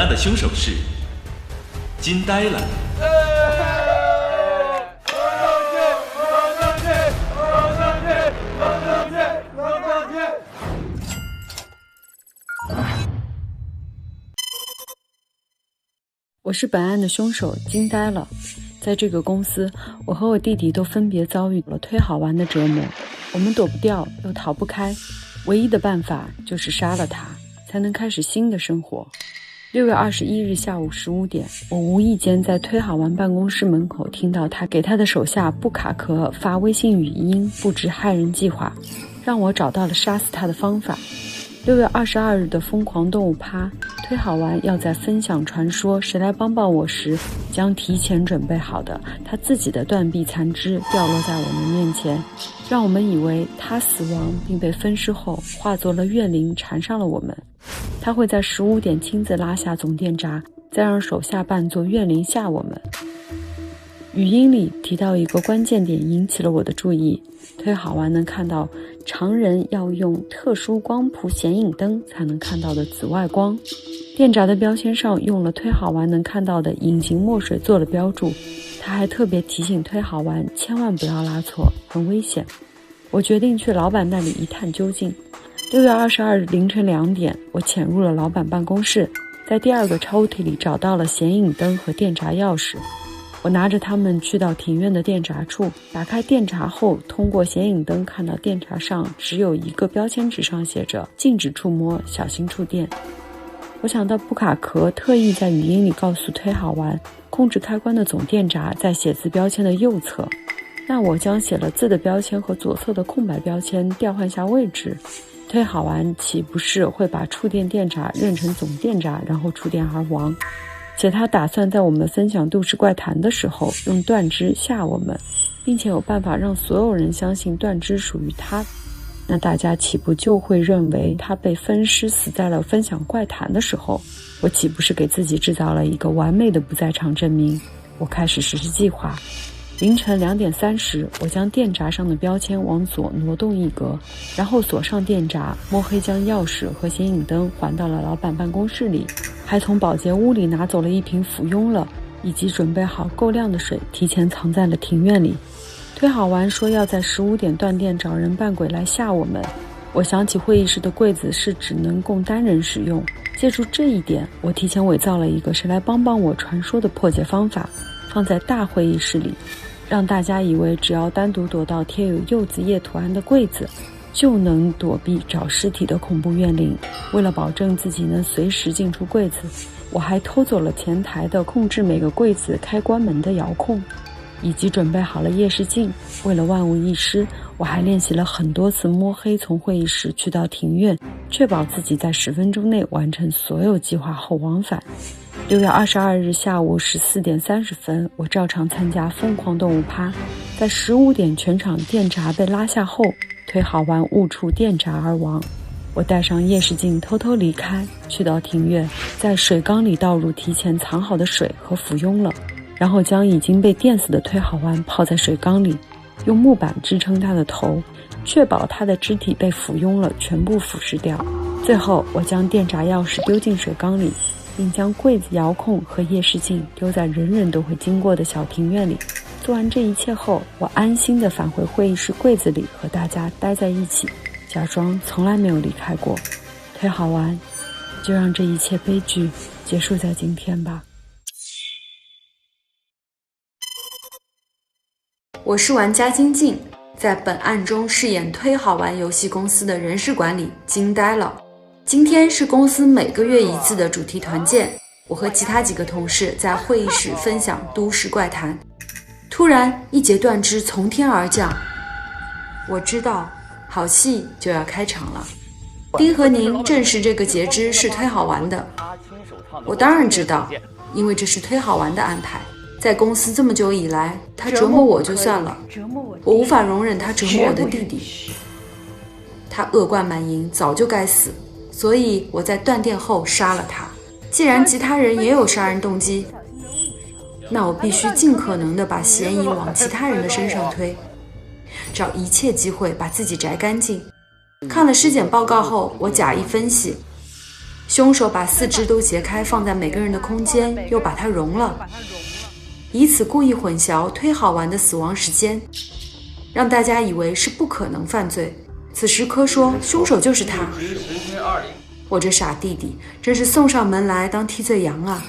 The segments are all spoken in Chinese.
的凶手是惊呆了。我是本案的凶手，惊呆了。在这个公司，我和我弟弟都分别遭遇了忒好玩的折磨，我们躲不掉，又逃不开，唯一的办法就是杀了他，才能开始新的生活。6月21日下午15点，我无意间在忒好玩办公室门口听到他给他的手下布卡克发微信语音，布置害人计划，让我找到了杀死他的方法。6月22日的疯狂动物趴，忒好玩要在分享传说谁来帮帮我时，将提前准备好的他自己的断臂残肢掉落在我们面前，让我们以为他死亡并被分尸后化作了怨灵缠上了我们。他会在15点亲自拉下总电闸，再让手下扮作怨灵吓我们。语音里提到一个关键点引起了我的注意，忒好玩能看到常人要用特殊光谱显影灯才能看到的紫外光。电闸的标签上用了忒好玩能看到的隐形墨水做了标注，他还特别提醒忒好玩千万不要拉错，很危险。我决定去老板那里一探究竟。6月22日凌晨2点，我潜入了老板办公室，在第二个抽屉里找到了显影灯和电闸钥匙。我拿着它们去到庭院的电闸处，打开电闸后，通过显影灯看到电闸上只有一个标签纸上写着禁止触摸，小心触电。我想到布卡克特意在语音里告诉忒好玩，控制开关的总电闸在写字标签的右侧，那我将写了字的标签和左侧的空白标签调换下位置，忒好玩岂不是会把触电电闸认成总电闸，然后触电而亡？且他打算在我们分享都市怪谈的时候用断肢吓我们，并且有办法让所有人相信断肢属于他，那大家岂不就会认为他被分尸死在了分享怪谈的时候？我岂不是给自己制造了一个完美的不在场证明？我开始实施计划。凌晨2点30，我将电闸上的标签往左挪动一格，然后锁上电闸，摸黑将钥匙和显影灯还到了老板办公室里，还从保洁屋里拿走了一瓶服用了以及准备好够量的水，提前藏在了庭院里。忒好玩说要在15点断电找人扮鬼来吓我们。我想起会议室的柜子是只能供单人使用，借助这一点，我提前伪造了一个谁来帮帮我传说的破解方法，放在大会议室里，让大家以为只要单独躲到贴有柚子叶图案的柜子，就能躲避找尸体的恐怖怨灵。为了保证自己能随时进出柜子，我还偷走了前台的控制每个柜子开关门的遥控，以及准备好了夜视镜。为了万无一失，我还练习了很多次摸黑从会议室去到庭院，确保自己在10分钟内完成所有计划后往返。6月22日下午14点30分，我照常参加疯狂动物趴。在15点全场电闸被拉下后，忒好玩误触电闸而亡。我带上夜视镜偷偷离开，去到庭院，在水缸里倒入提前藏好的水和服用了，然后将已经被电死的忒好玩泡在水缸里，用木板支撑他的头，确保他的肢体被服用了全部腐蚀掉。最后我将电闸钥匙丢进水缸里，并将柜子遥控和夜视镜丢在人人都会经过的小庭院里。做完这一切后，我安心地返回会议室柜子里和大家待在一起，假装从来没有离开过。忒好玩，就让这一切悲剧结束在今天吧。我是玩家金靖，在本案中饰演忒好玩游戏公司的人事管理惊呆了。今天是公司每个月一次的主题团建，我和其他几个同事在会议室分享都市怪谈。突然一节断肢从天而降，我知道好戏就要开场了。丁和宁证实这个截肢是忒好玩的，我当然知道，因为这是忒好玩的安排。在公司这么久以来，他折磨我就算了，我无法容忍他折磨我的弟弟。他恶贯满盈，早就该死，所以我在断电后杀了他。既然其他人也有杀人动机，那我必须尽可能地把嫌疑往其他人的身上推，找一切机会把自己摘干净。看了尸检报告后，我假意分析，凶手把4肢都截开放在每个人的空间，又把它融了，以此故意混淆推好玩的死亡时间，让大家以为是不可能犯罪。此时柯说凶手就是他。我这傻弟弟真是送上门来当替罪羊啊。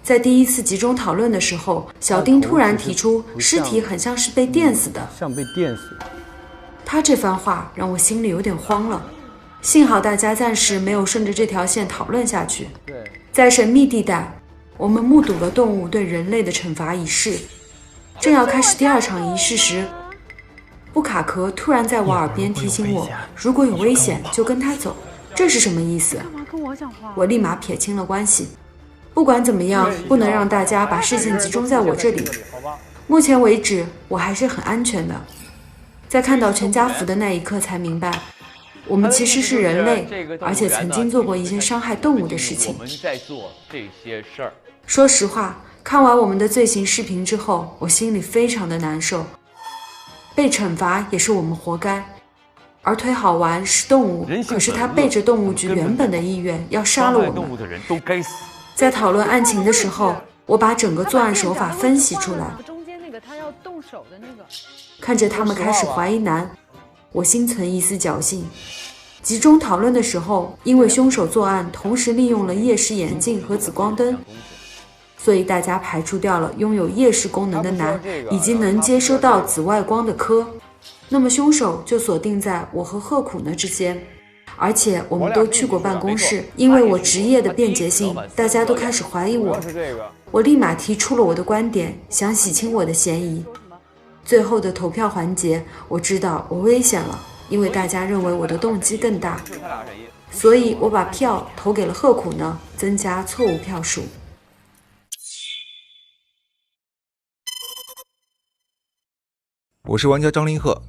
在第一次集中讨论的时候，小丁突然提出尸体很像是被电死的，像被电死。他这番话让我心里有点慌了，幸好大家暂时没有顺着这条线讨论下去。在神秘地带，我们目睹了动物对人类的惩罚仪式。正要开始第2场仪式时，布卡壳突然在我耳边提醒我，如果有危险就跟他走。这是什么意思？我立马撇清了关系。不管怎么样，不能让大家把视线集中在我这里。目前为止，我还是很安全的。在看到全家福的那一刻，才明白，我们其实是人类，而且曾经做过一些伤害动物的事情。说实话，看完我们的罪行视频之后，我心里非常的难受。被惩罚也是我们活该。而推好玩是动物，可是他背着动物局原本的意愿要杀了我们。在讨论案情的时候，我把整个作案手法分析出来。看着他们开始怀疑难，我心存一丝侥幸。集中讨论的时候，因为凶手作案同时利用了夜视眼镜和紫光灯，所以大家排除掉了拥有夜视功能的男以及能接收到紫外光的柯。那么凶手就锁定在我和贺苦呢之间，而且我们都去过办公室，因为我职业的便捷性，大家都开始怀疑我。我立马提出了我的观点，想洗清我的嫌疑。最后的投票环节，我知道我危险了，因为大家认为我的动机更大，所以我把票投给了贺苦呢，增加错误票数。我是玩家张林鹤，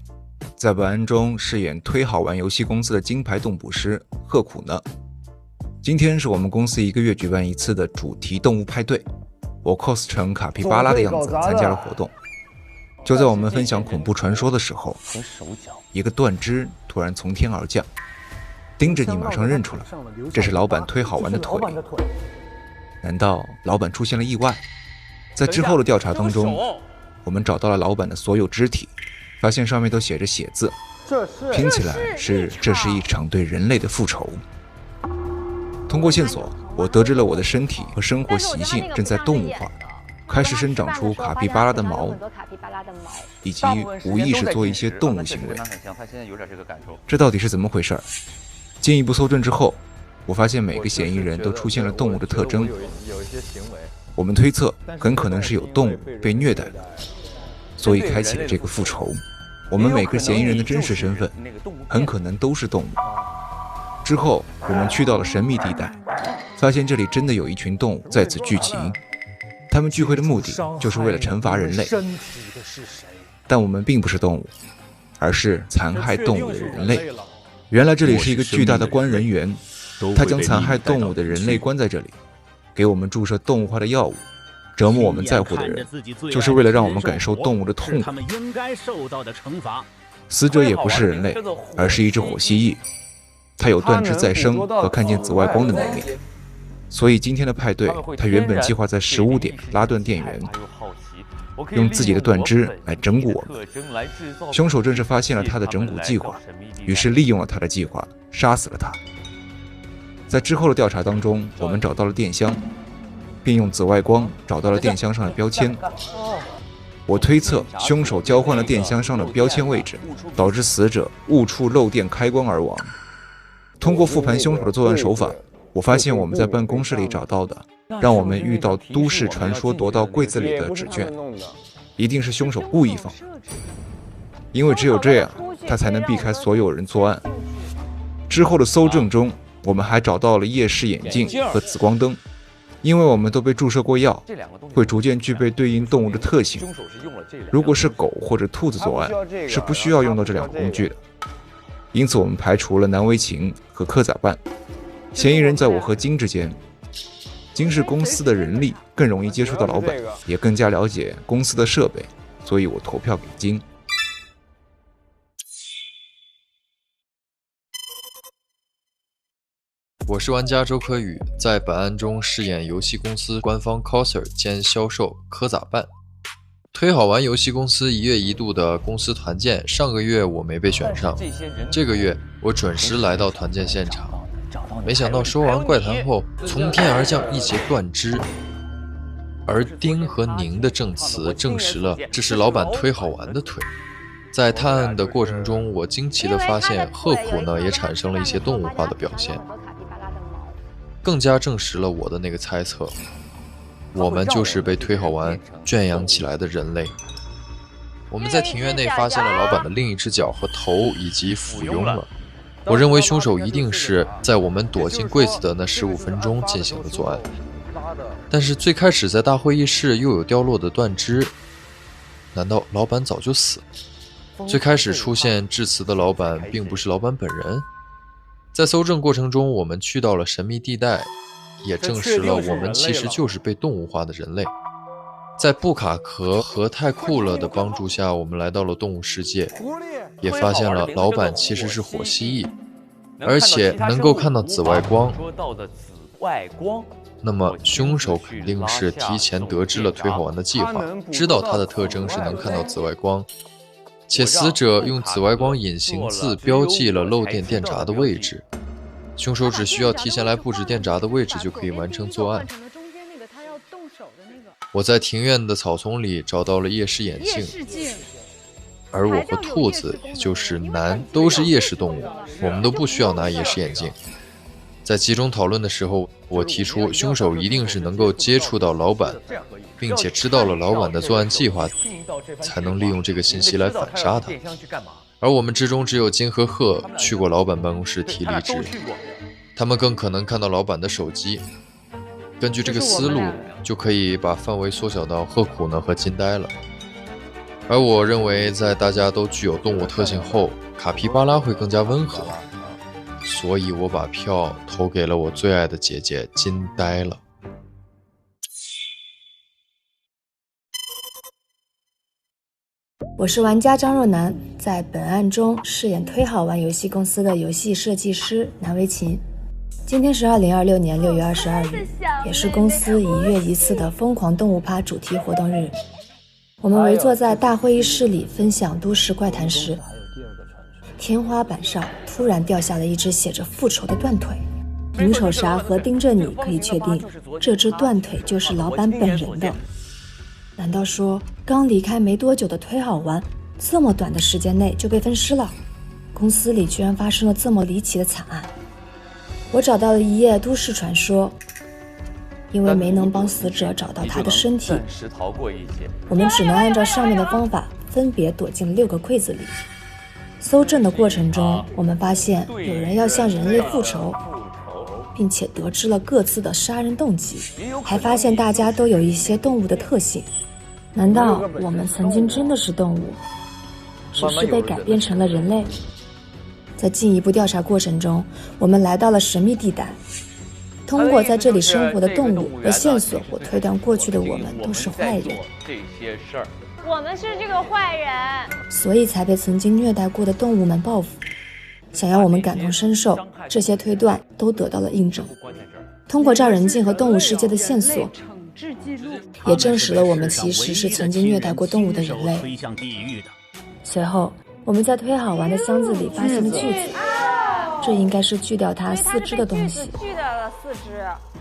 在本案中饰演推好玩游戏公司的金牌动捕师贺苦呢。今天是我们公司1个月举办一次的主题动物派对，我 cos 成卡皮巴拉的样子参加了活动。就在我们分享恐怖传说的时候，一个断肢突然从天而降，盯着你马上认出来，这是老板推好玩的腿。难道老板出现了意外？在之后的调查当中，我们找到了老板的所有肢体，发现上面都写着血字，拼起来这是一场对人类的复仇。通过线索，我得知了我的身体和生活习性正在动物化，开始生长出卡皮巴拉的毛，以及无意识做一些动物行为。这到底是怎么回事？进一步搜证之后，我发现每个嫌疑人都出现了动物的特征。我们推测很可能是有动物被虐待的，所以开启了这个复仇。我们每个嫌疑人的真实身份很可能都是动物。之后我们去到了神秘地带，发现这里真的有一群动物在此聚集，他们聚会的目的就是为了惩罚人类。但我们并不是动物，而是残害动物的人类。原来这里是一个巨大的关人园，他将残害动物的人类关在这里，给我们注射动物化的药物，折磨我们在乎的人，就是为了让我们感受动物的痛苦。死者也不是人类，而是一只火蜥蜴，它有断肢再生和看见紫外光的能力。所以今天的派对，他原本计划在15点拉断电源，用自己的断肢来整蛊我们。凶手正是发现了他的整蛊计划，于是利用了他的计划，杀死了他。在之后的调查当中，我们找到了电箱，并用紫外光找到了电箱上的标签。我推测凶手交换了电箱上的标签位置，导致死者误触漏电开关而亡。通过复盘凶手的作案手法，我发现我们在办公室里找到的让我们遇到都市传说躲到柜子里的纸卷，一定是凶手故意放的，因为只有这样他才能避开所有人作案。之后的搜证中，我们还找到了夜视眼镜和紫光灯，因为我们都被注射过药，会逐渐具备对应动物的特性。如果是狗或者兔子作案，是不需要用到这两个工具的。因此我们排除了南围裙和科仔办，嫌疑人在我和金之间。金是公司的人力，更容易接触到老板，也更加了解公司的设备，所以我投票给金。我是玩家周柯宇，在本案中饰演游戏公司官方 coser 兼销售科咋办。推好玩游戏公司1月1度的公司团建，上个月我没被选上，这个月我准时来到团建现场，没想到说完怪谈后，从天而降一截断肢，而丁和宁的证词证实了这是老板推好玩的推。在探案的过程中，我惊奇地发现鹤苦呢也产生了一些动物化的表现，更加证实了我的那个猜测，我们就是被推好玩圈养起来的人类。我们在庭院内发现了老板的另一只脚和头以及附庸了，我认为凶手一定是在我们躲进柜子的那15分钟进行的作案，但是最开始在大会议室又有掉落的断肢，难道老板早就死了？最开始出现致辞的老板并不是老板本人。在搜证过程中，我们去到了神秘地带，也证实了我们其实就是被动物化的人类。在布卡壳和太酷了的帮助下，我们来到了动物世界，也发现了老板其实是火蜥蜴，而且能够看到紫外光。那么凶手肯定是提前得知了推好玩的计划，知道它的特征是能看到紫外光，且死者用紫外光隐形字标记了漏电电闸的位置，凶手只需要提前来布置电闸的位置就可以完成作案。我在庭院的草丛里找到了夜视眼镜，而我和兔子也就是南都是夜视动物，我们都不需要拿夜视眼镜。在集中讨论的时候，我提出凶手一定是能够接触到老板，并且知道了老板的作案计划，才能利用这个信息来反杀他。而我们之中只有金和鹤去过老板办公室提离职，他们更可能看到老板的手机。根据这个思路，就可以把范围缩小到鹤苦呢和金呆了。而我认为在大家都具有动物特性后，卡皮巴拉会更加温和，所以我把票投给了我最爱的姐姐金呆了。我是玩家张若楠，在本案中饰演推好玩游戏公司的游戏设计师南维琴。今天是2026年6月22日，也是公司1月1次的疯狂动物趴主题活动日。我们围坐在大会议室里分享都市怪谈时，天花板上突然掉下了一只写着复仇的断腿。银手啥和盯着你可以确定，这只断腿就是老板本人的。难道说刚离开没多久的推好玩，这么短的时间内就被分尸了？公司里居然发生了这么离奇的惨案。我找到了一页都市传说，因为没能帮死者找到他的身体，我们只能按照上面的方法分别躲进了6个柜子里。搜证的过程中，我们发现有人要向人类复仇，并且得知了各自的杀人动机，还发现大家都有一些动物的特性。难道我们曾经真的是动物，只是被改变成了人类？在进一步调查过程中，我们来到了神秘地带。通过在这里生活的动物的线索，我推断过去的我们都是坏人。我们是这个坏人，所以才被曾经虐待过的动物们报复，想要我们感同身受。这些推断都得到了印证。通过照人镜和动物世界的线索，也证实了我们其实是曾经虐待过动物的人类。随后我们在推好玩的箱子里发现了锯子，这应该是锯掉它4肢的东西。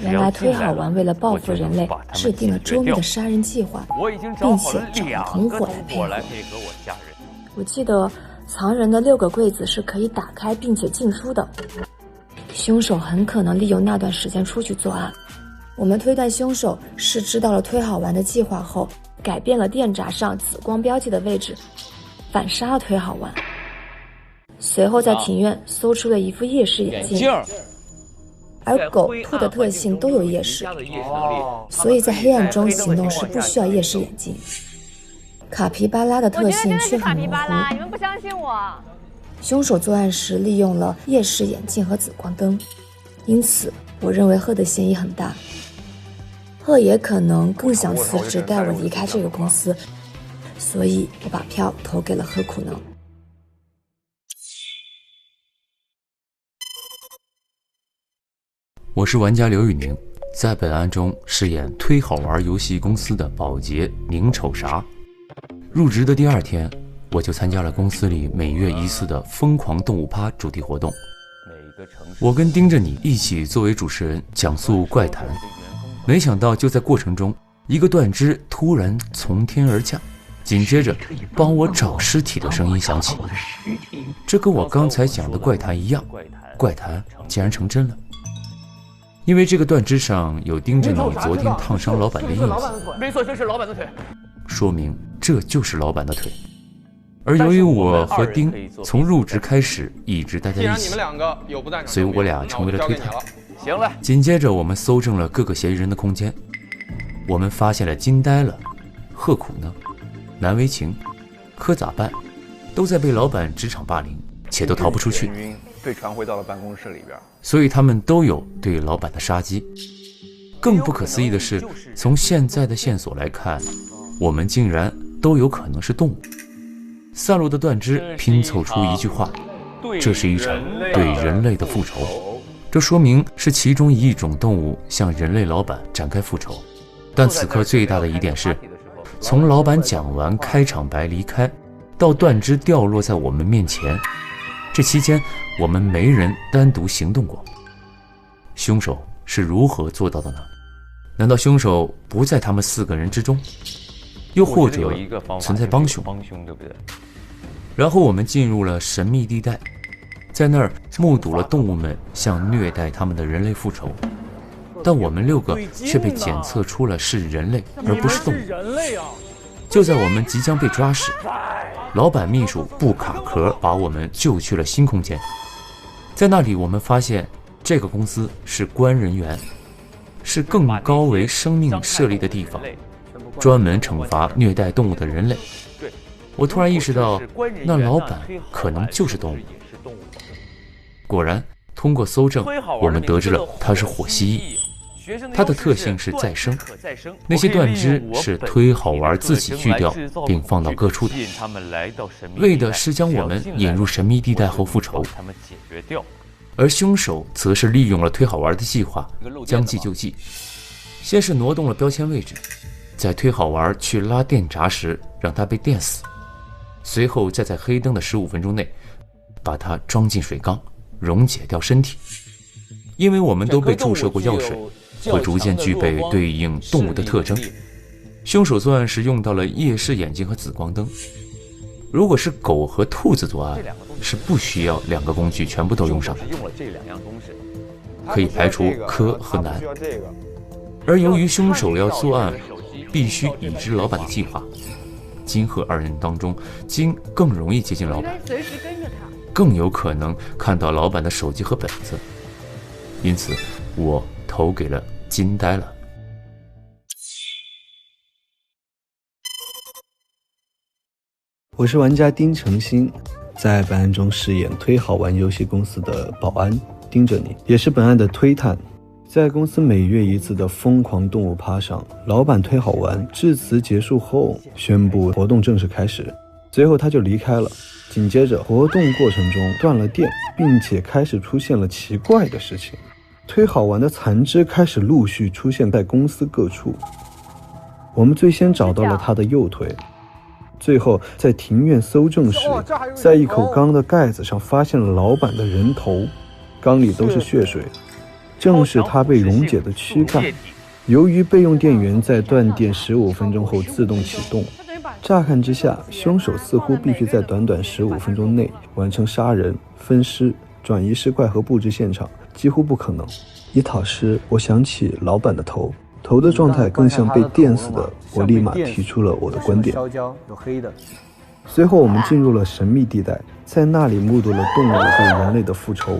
原来推好玩为了报复人类，制定了周密的杀人计划，并且找了同伙来配合。我记得藏人的6个柜子是可以打开并且进出的，凶手很可能利用那段时间出去作案。我们推断凶手是知道了推好玩的计划后，改变了电闸上紫光标记的位置，反杀了推好玩。随后在庭院搜出了一副夜视眼镜，而狗、兔的特性都有夜视，所以在黑暗中行动时不需要夜视眼镜。卡皮巴拉的特性却很模糊，你们不相信我？凶手作案时利用了夜视眼镜和紫光灯，因此我认为鹤的嫌疑很大。鹤也可能更想辞职带我离开这个公司，所以我把票投给了鹤苦呢。我是玩家刘宇宁，在本案中饰演推好玩游戏公司的保洁宁丑啥。入职的第2天，我就参加了公司里每月1次的疯狂动物趴主题活动。我跟盯着你一起作为主持人讲述怪谈，没想到就在过程中，一个断肢突然从天而降，紧接着帮我找尸体的声音响起。这跟我刚才讲的怪谈一样，怪谈竟然成真了。因为这个断肢上有盯着你昨天烫伤老板的印子，没错，这是老板的腿，说明这就是老板的腿。而由于我和丁从入职开始一直待在一起，所以我俩成为了推探。行了，紧接着我们搜证了各个嫌疑人的空间，我们发现了金呆了、贺苦呢、难为情、可咋办，都在被老板职场霸凌，且都逃不出去，被传回到了办公室里边，所以他们都有对老板的杀机。更不可思议的是，从现在的线索来看，我们竟然都有可能是动物。散落的断肢拼凑出一句话，这是一场对人类的复仇。这说明是其中一种动物向人类老板展开复仇。但此刻最大的疑点是，从老板讲完开场白离开，到断肢掉落在我们面前，这期间我们没人单独行动过。凶手是如何做到的呢？难道凶手不在他们4个人之中？又或者存在帮凶，对不对？然后我们进入了神秘地带，在那儿目睹了动物们向虐待他们的人类复仇，但我们6个却被检测出了是人类而不是动物。就在我们即将被抓时，老板秘书布卡壳把我们救去了新空间。在那里我们发现这个公司是官人员，是更高维生命设立的地方，专门惩罚虐待动物的人类。我突然意识到，那老板可能就是动物。果然，通过搜证，我们得知了它是火蜥蜴，它的特性是再生。那些断肢是推好玩自己锯掉并放到各处的，为的是将我们引入神秘地带后复仇。而凶手则是利用了推好玩的计划，将计就计。先是挪动了标签位置，在推好玩去拉电闸时让他被电死，随后再在黑灯的15分钟内把它装进水缸，溶解掉身体。因为我们都被注射过药水，会逐渐具备对应动物的特征。凶手作案时用到了夜视眼镜和紫光灯。如果是狗和兔子作案，是不需要2个工具全部都用上的，可以排除柯和南。而由于凶手要作案，必须已知老板的计划，金和2人当中，金更容易接近老板，更有可能看到老板的手机和本子，因此我投给了金呆了。我是玩家丁程鑫，在本案中饰演推好玩游戏公司的保安盯着你，也是本案的推探。在公司每月1次的疯狂动物趴上，老板推好玩致辞结束后宣布活动正式开始，随后他就离开了。紧接着活动过程中断了电，并且开始出现了奇怪的事情，推好玩的残肢开始陆续出现在公司各处。我们最先找到了他的右腿，最后在庭院搜证时，在一口缸的盖子上发现了老板的人头，缸里都是血水，正是他被溶解的躯干。由于备用电源在断电15分钟后自动启动，乍看之下，凶手似乎必须在短短15分钟内完成杀人、分尸、转移尸块和布置现场，几乎不可能。一讨尸，我想起老板的头的状态更像被电死的，我立马提出了我的观点。随后我们进入了神秘地带，在那里目睹了动物对人类的复仇。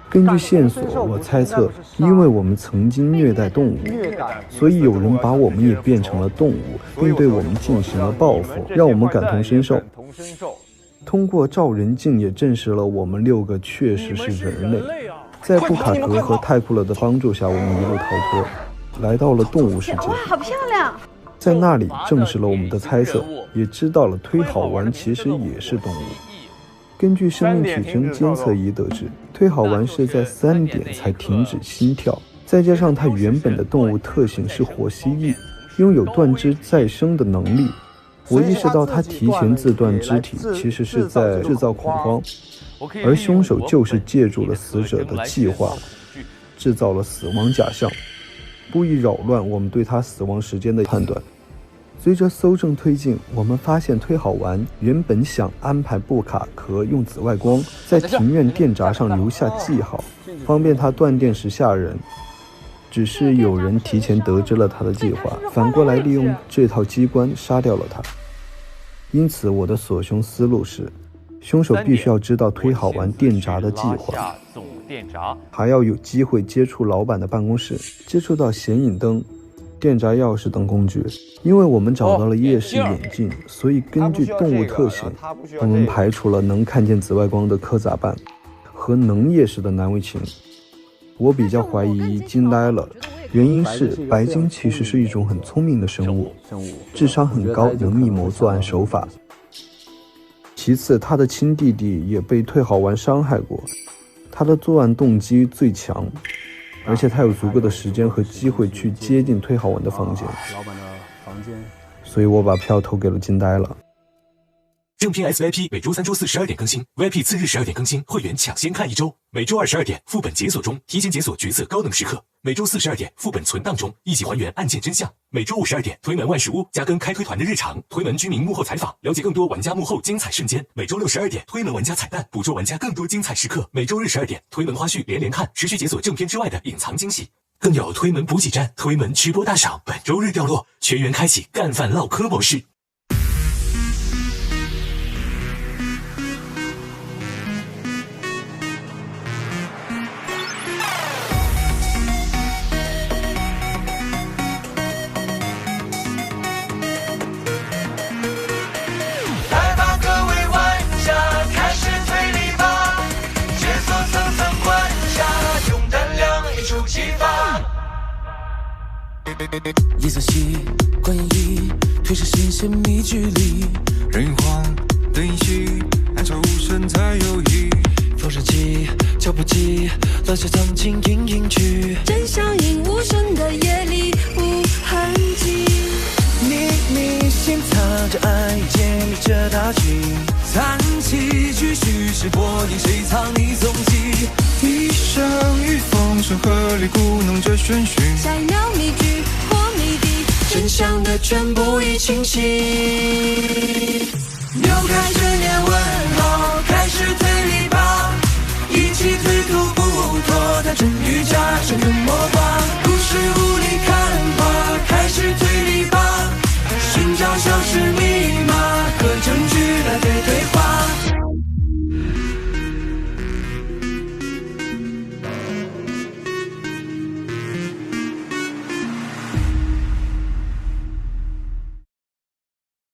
根据线索，我猜测，因为我们曾经虐待动物，所以有人把我们也变成了动物，并对我们进行了报复，让我们感同身受。通过照人镜也证实了我们6个确实是人类。在布卡格和泰库勒的帮助下，我们一路逃脱，来到了动物世界。哇，好漂亮！在那里证实了我们的猜测，也知道了推好玩其实也是动物。根据生命体征监测仪得知，推好玩是在3点才停止心跳，再加上它原本的动物特性是火蜥蜴，拥有断肢再生的能力，我意识到它提前自断肢体其实是在制造恐慌，而凶手就是借助了死者的计划，制造了死亡假象，故意扰乱我们对他死亡时间的判断。随着搜证推进，我们发现推好丸原本想安排布卡壳用紫外光在庭院电闸上留下记号，方便他断电时吓人。只是有人提前得知了他的计划，反过来利用这套机关杀掉了他。因此我的所凶思路是，凶手必须要知道推好丸电闸的计划，还要有机会接触老板的办公室，接触到显影灯、电闸钥匙等工具。因为我们找到了夜视眼镜，所以根据动物特性，我们排除了能看见紫外光的科杂伴和能夜视的难为情。我比较怀疑金呆了，原因是白鲸其实是一种很聪明的生物，智商很高，能密谋作案手法。其次，他的亲弟弟也被退好丸伤害过，他的作案动机最强，而且他有足够的时间和机会去接近退好丸的房间。所以我把票投给了金呆了。正片 SVIP 每周3、周4 12点更新 ，VIP 次日12点更新，会员抢先看1周。每周2 12点副本解锁中，提前解锁角色高能时刻。每周4 12点副本存档中，一起还原案件真相。每周5 12点推门万事屋，加更开推团的日常，推门居民幕后采访，了解更多玩家幕后精彩瞬间。每周6 12点推门玩家彩蛋，捕捉玩家更多精彩时刻。每周日12点推门花絮连看，持续解锁正片之外的隐藏惊喜。更有推门补给站、推门吃播大赏，本周日掉落，全员开启干饭唠嗑模式。夜色系，观演绎，推视新鲜密距离，人与慌，灯影稀，暗潮无声才有意。风声起，脚步急，乱世藏进隐隐去，真相隐无声的夜里无痕迹。秘密心藏着爱，建立着大局，残棋继续是播映，谁藏匿踪迹？一生与风声鹤唳，故弄着玄虚，下一秒谜句或谜底，真相的全部已清晰。